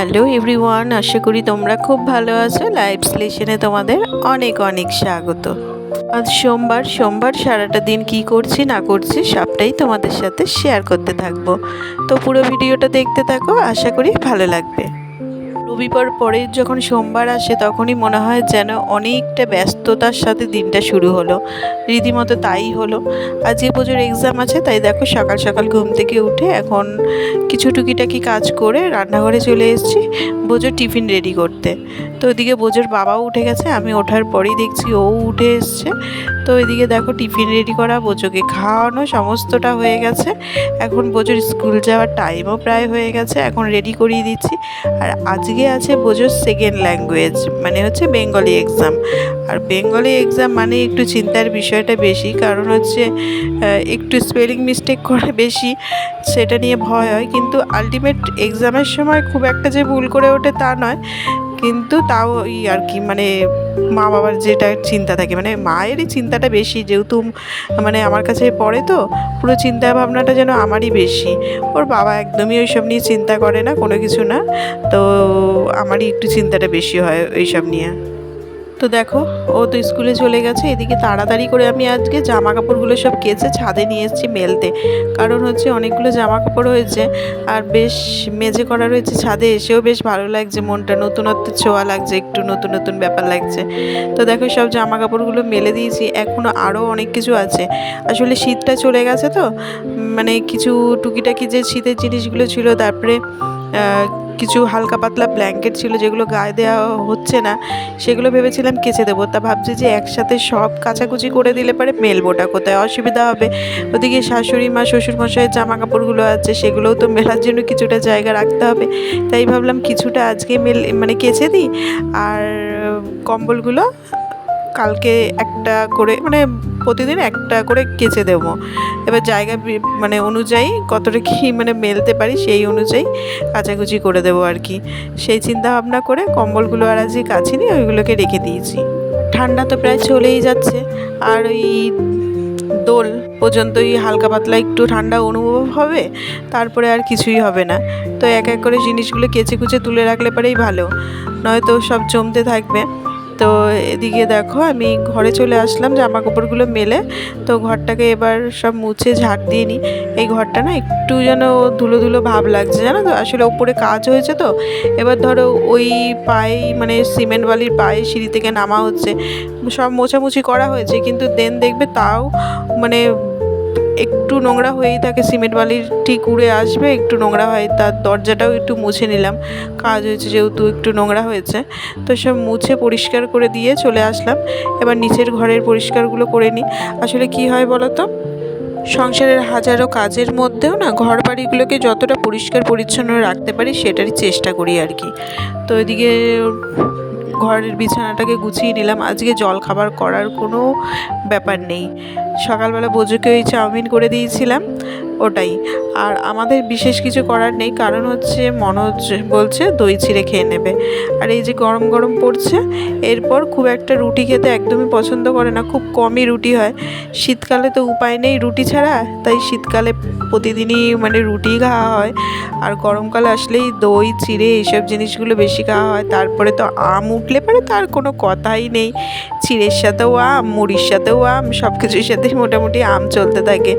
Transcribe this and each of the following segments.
Hello everyone, আশা করি তোমরা খুব ভালো আছো। লাইভ স্লেশনে তোমাদের অনেক অনেক স্বাগত। আজ সোমবার সারাটা দিন কি করছি না করছি সবটাই তোমাদের সাথে শেয়ার করতে থাকবো। তো পুরো ভিডিওটা দেখতে থাকো, আশা করি ভালো লাগবে। রবিবার পরে যখন সোমবার আসে তখনই মনে হয় যেন অনেকটা ব্যস্ততার সাথে দিনটা শুরু হলো। রীতিমতো তাই হলো। আজকে পুজোর এক্সাম আছে, তাই দেখো সকাল সকাল ঘুম থেকে উঠে এখন কিছু টুকিটাকি কাজ করে রান্নাঘরে চলে এসেছি বোজোর টিফিন রেডি করতে। তো ওইদিকে বোজোর বাবাও উঠে গেছে, আমি ওঠার পরেই দেখছি ও উঠে এসছে। তো এদিকে দেখো টিফিন রেডি করা, বোজোকে খাওয়ানো সমস্তটা হয়ে গেছে। এখন বোজোর স্কুল যাওয়ার টাইমও প্রায় হয়ে গেছে, এখন রেডি করিয়ে দিচ্ছি। আর আজকে আছে বোজোর সেকেন্ড ল্যাঙ্গুয়েজ, মানে হচ্ছে বেঙ্গলি এক্সাম। আর বেঙ্গলি এক্সাম মানে একটু চিন্তার বিষয়টা বেশি, কারণ হচ্ছে একটু স্পেলিং মিস্টেক করা বেশি, সেটা নিয়ে ভয় হয়। কিন্তু আলটিমেট এক্সামের সময় খুব একটা যে ভুল করে ওঠে তা নয়, কিন্তু তাও আর কি, মানে মা বাবার যেটা চিন্তা থাকে, মানে মায়েরই চিন্তাটা বেশি, যেহেতু মানে আমার কাছে পড়ে, তো পুরো চিন্তা ভাবনাটা যেন আমারই বেশি। ওর বাবা একদমই ওইসব নিয়ে চিন্তা করে না, কোনো কিছু না। তো আমারই একটু চিন্তাটা বেশি হয় এইসব নিয়ে। তো দেখো ও তো স্কুলে চলে গেছে। এদিকে তাড়াতাড়ি করে আমি আজকে জামা কাপড়গুলো সব কেচে ছাদে নিয়ে এসেছি মেলতে, কারণ হচ্ছে অনেকগুলো জামা কাপড় হয়েছে আর বেশ মেজে করা রয়েছে। ছাদে এসেও বেশ ভালো লাগছে, মনটা নতুনত্বের ছোঁয়া লাগছে, একটু নতুন নতুন ব্যাপার লাগছে। তো দেখো সব জামা কাপড়গুলো মেলে দিয়েছি, এখনও আরও অনেক কিছু আছে। আসলে শীতটা চলে গেছে, তো মানে কিছু টুকিটাকি যে শীতের জিনিসগুলো ছিল, তারপরে কিছু হালকা পাতলা ব্ল্যাঙ্কেট ছিল যেগুলো গায়ে দেওয়া হচ্ছে না, সেগুলো ভেবেছিলাম কেচে দেবো। তা ভাবছি যে একসাথে সব কাচাকুচি করে দিলে পরে মেলবোটা কোথায়, অসুবিধা হবে। ওদিকে শাশুড়ি মা শ্বশুরমশাইয়ের জামা কাপড়গুলো আছে, সেগুলোও তো মেলার জন্য কিছুটা জায়গা রাখতে হবে। তাই ভাবলাম কিছুটা আজকে মানে কেচে দিই, আর কম্বলগুলো কালকে একটা করে, মানে প্রতিদিন একটা করে কেচে দেবো। এবার জায়গা মানে অনুযায়ী কতটা কি মানে মেলতে পারি সেই অনুযায়ী কাচাকুচি করে দেবো আর কি। সেই চিন্তা ভাবনা করে কম্বলগুলো আর আজকে কাচিনি, ওইগুলোকে রেখে দিয়েছি। ঠান্ডা তো প্রায় চলেই যাচ্ছে, আর ওই দোল পর্যন্তই হালকা পাতলা একটু ঠান্ডা অনুভব হবে, তারপরে আর কিছুই হবে না। তো এক এক করে জিনিসগুলো কেচে কুচে তুলে রাখলে পরেই ভালো, নয়তো সব জমতে থাকবে। তো এদিকে দেখো আমি ঘরে চলে আসলাম জামা কাপড়গুলো মেলে। তো ঘরটাকে এবার সব মুছে ঝাড় দিয়ে নিই। এই ঘরটা না একটু যেন ধুলো ধুলো ভাব লাগছে, জানো তো, আসলে ওপরে কাজ হয়েছে। তো এবার ধরো ওই পায়ে, মানে সিমেন্ট বালির পায়ে সিঁড়ি থেকে নামা হচ্ছে, সব মোছামুছি করা হয়েছে, কিন্তু দেন দেখবে তাও মানে একটু নোংরা হয়েই থাকে। সিমেন্ট বালির ঠিক উড়ে আসবে, একটু নোংরা হয়। তার দরজাটাও একটু মুছে নিলাম, কাজ হয়েছে যেহেতু একটু নোংরা হয়েছে। তো সব মুছে পরিষ্কার করে দিয়ে চলে আসলাম। এবার নিচের ঘরের পরিষ্কারগুলো করে নিই। আসলে কি হয় বলো তো, সংসারের হাজারো কাজের মধ্যেও না ঘর বাড়িগুলোকে যতটা পরিষ্কার পরিচ্ছন্ন রাখতে পারি সেটারই চেষ্টা করি আর কি। তো এদিকে ঘরের বিছানাটাকে গুছিয়ে নিলাম। আজকে জল খাবার করার কোনো ব্যাপার নেই। সকালবেলা বোজোকে ওই চাউমিন করে দিয়েছিলাম, ওটাই। আর আমাদের বিশেষ কিছু করার নেই, কারণ হচ্ছে মনোজ বলছে দই চিড়ে খেয়ে নেবে। আর এই যে গরম গরম পড়ছে, এরপর খুব একটা রুটি খেতে একদমই পছন্দ করে না, খুব কমই রুটি হয়। শীতকালে তো উপায় নেই রুটি ছাড়া, তাই শীতকালে প্রতিদিনই মানে রুটি খাওয়া হয়। আর গরমকালে আসলেই দই চিড়ে এইসব জিনিসগুলো বেশি খাওয়া হয়। তারপরে তো আম উঠলে পরে তার কোনো কথাই নেই, চিড়ের সাথেও আম, মুড়ির সাথেও আম, সব কিছুর সাথেই মোটামুটি আম চলতে থাকে।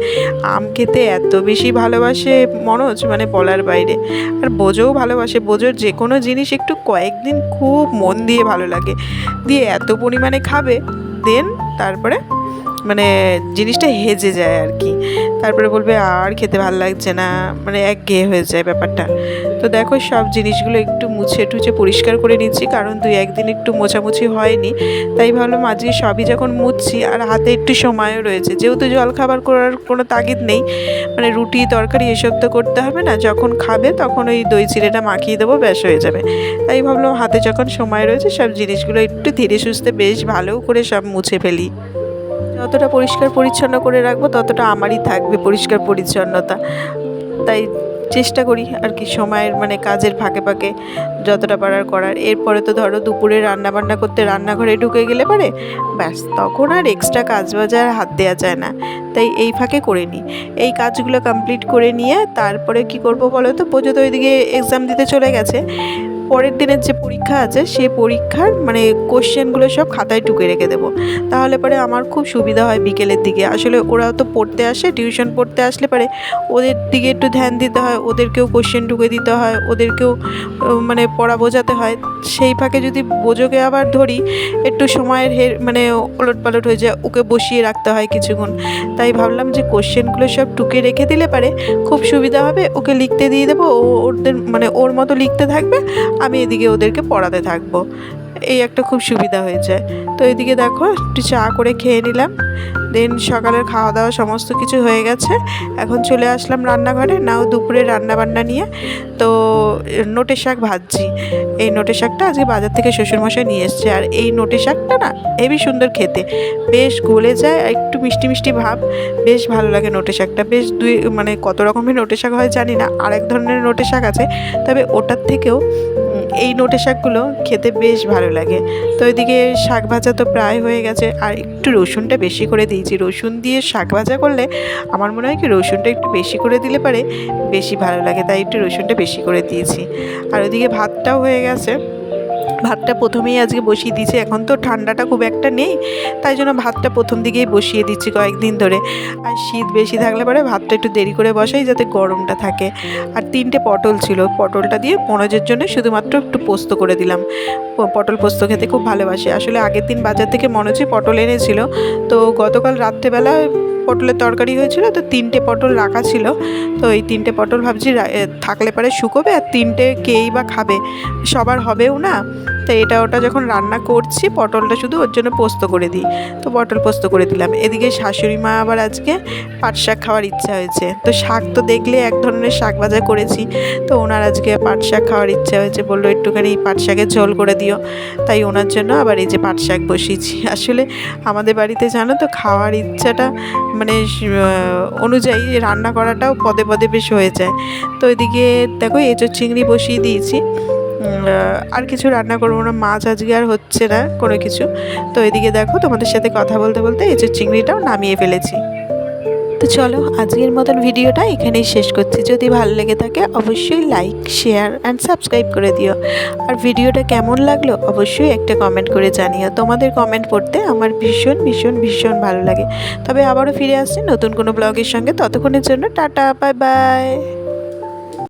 আম খেতে এত বেশি ভালোবাসে মনোজ, মানে বলার বাইরে। আর বোঝোও ভালোবাসে, বোঝোর যে কোনো জিনিস একটু কয়েকদিন খুব মন দিয়ে ভালো লাগে, দিয়ে এত পরিমাণে খাবে, দেন তারপরে মানে জিনিসটা হেজে যায় আর কি। তারপরে বলবে আর খেতে ভালো লাগছে না, মানে একঘেয়ে হয়ে যায় ব্যাপারটা। তো দেখো সব জিনিসগুলো একটু মুছে টুছে পরিষ্কার করে নিচ্ছি, কারণ 2-1 দিন একটু মোছামুছি হয়নি। তাই ভাবলাম আজকে সবই যখন মুছছি আর হাতে একটু সময়ও রয়েছে, যেহেতু জলখাবার করার কোনো তাগিদ নেই, মানে রুটি তরকারি এসব তো করতে হবে না, যখন খাবে তখন ওই দই চিড়েটা মাখিয়ে দেবো, ব্যাস হয়ে যাবে। তাই ভাবলাম হাতে যখন সময় রয়েছে সব জিনিসগুলো একটু ধীরে সুস্থে বেশ ভালো করে সব মুছে ফেলি। যতটা পরিষ্কার পরিচ্ছন্ন করে রাখবো ততটা আমারই থাকবে পরিষ্কার পরিচ্ছন্নতা। তাই চেষ্টা করি আর কি সময়ের মানে কাজের ফাঁকে ফাঁকে যতটা পারার করার। এরপরে তো ধরো দুপুরে রান্নাবান্না করতে রান্নাঘরে ঢুকে গেলে পারে ব্যাস, তখন আর এক্সট্রা কাজ বাজার হাত দেওয়া যায় না, তাই এই ফাঁকে করে নিই। এই কাজগুলো কমপ্লিট করে নিয়ে তারপরে কি করব বলো তো, পুজো তো ওইদিকে এক্সাম দিতে চলে গেছে। পরের দিনের যে পরীক্ষা আছে সেই পরীক্ষার মানে কোশ্চেনগুলো সব খাতায় টুকে রেখে দেবো, তাহলে পরে আমার খুব সুবিধা হয় বিকেলের দিকে। আসলে ওরাও তো পড়তে আসে, টিউশন পড়তে আসলে পরে ওদের দিকে একটু ধ্যান দিতে হয়, ওদেরকেও কোশ্চেন টুকে দিতে হয়, ওদেরকেও মানে পড়া বোঝাতে হয়। সেই ফাঁকে যদি বোঝোকে আবার ধরি একটু সময়ের মানে ওলটপালট হয়ে যায়, ওকে বসিয়ে রাখতে হয় কিছুক্ষণ। তাই ভাবলাম যে কোশ্চেনগুলো সব টুকে রেখে দিলে পারে খুব সুবিধা হবে, ওকে লিখতে দিয়ে দেবো, ও ওদের মানে ওর মতো লিখতে থাকবে, আমি এদিকে ওদেরকে পড়াতে থাকবো। এই একটা খুব সুবিধা হয়ে যায়। তো এদিকে দেখো একটু চা করে খেয়ে নিলাম, দেন সকালের খাওয়া দাওয়া সমস্ত কিছু হয়ে গেছে। এখন চলে আসলাম রান্নাঘরে, নাও দুপুরে রান্নাবান্না নিয়ে। তো নোটে শাক ভাজছি। এই নোটে শাকটা আজকে বাজার থেকে শ্বশুরমশাই নিয়ে এসছে, আর এই নোটে শাকটা না হেবি সুন্দর খেতে, বেশ গলে যায় আর একটু মিষ্টি মিষ্টি ভাব, বেশ ভালো লাগে নোটে শাকটা। বেশ মানে কত রকমের নোটে শাক হয় জানি না, আরেক ধরনের নোটে শাক আছে, তবে ওটার থেকেও এই নোটে শাকগুলো খেতে বেশ ভালো লাগে। তো এদিকে শাক ভাজা তো প্রায় হয়ে গেছে, আর একটু রসুনটা বেশি করে দিয়েছি। রসুন দিয়ে শাক ভাজা করলে আমার মনে হয় কি রসুনটা একটু বেশি করে দিলে পারে বেশি ভালো লাগে, তাই একটু রসুনটা বেশি করে দিয়েছি। আর ওদিকে ভাতটাও হয়ে গেছে। ভাতটা প্রথমেই আজকে বসিয়ে দিয়েছি, এখন তো ঠান্ডাটা খুব একটা নেই, তাই জন্য ভাতটা প্রথম দিকেই বসিয়ে দিচ্ছি কয়েকদিন ধরে। আর শীত বেশি থাকলে পরে ভাতটা একটু দেরি করে বসাই যাতে গরমটা থাকে। আর 3টে পটল ছিল, পটলটা দিয়ে মনোজের জন্য শুধুমাত্র একটু পোস্ত করে দিলাম। পটল পোস্ত খেতে খুব ভালোবাসে। আসলে আগের দিন বাজার থেকে মনোজই পটল এনেছিল, তো গতকাল রাত্রেবেলা পটলের তরকারি হয়েছিল, তো 3টে পটল রাখা ছিল। তো এই 3টে পটল ভাবছি থাকলে পরে শুকোবে, আর 3টে কেই বা খাবে, সবার হবেও না। তো এটা ওটা যখন রান্না করছি পটলটা শুধু ওর জন্য পোস্ত করে দিই, তো পটল পোস্ত করে দিলাম। এদিকে শাশুড়ি মা আবার আজকে পাট শাক খাওয়ার ইচ্ছা হয়েছে, তো শাক তো দেখলে এক ধরনের শাক ভাজা করেছি, তো ওনার আজকে পাট শাক খাওয়ার ইচ্ছা হয়েছে, বললো একটুখানি পাট শাকের ঝোল করে দিও। তাই ওনার জন্য আবার এই যে পাট শাক বসিয়েছি। আসলে আমাদের বাড়িতে জানো তো খাওয়ার ইচ্ছাটা মানে অনুযায়ী রান্না করাটাও পদে পদে বেশ হয়ে যায়। তো এদিকে দেখো এঁচোড় চিংড়ি বসিয়ে দিয়েছি, আর কিছু রান্না করবো না, মাছ আজকে আর হচ্ছে না কোনো কিছু। তো এদিকে দেখো তোমাদের সাথে কথা বলতে বলতে এঁচোড় চিংড়িটাও নামিয়ে ফেলেছি। তো চলো আজকের মতন ভিডিওটা এখানেই শেষ করছি। যদি ভালো লেগে থাকে অবশ্যই লাইক, শেয়ার অ্যান্ড সাবস্ক্রাইব করে দিও। আর ভিডিওটা কেমন লাগলো অবশ্যই একটা কমেন্ট করে জানিও। তোমাদের কমেন্ট পড়তে আমার ভীষণ ভীষণ ভীষণ ভালো লাগে। তবে আবারও ফিরে আসছি নতুন কোনো ব্লগের সঙ্গে, ততক্ষণের জন্য টাটা, বাই বাই।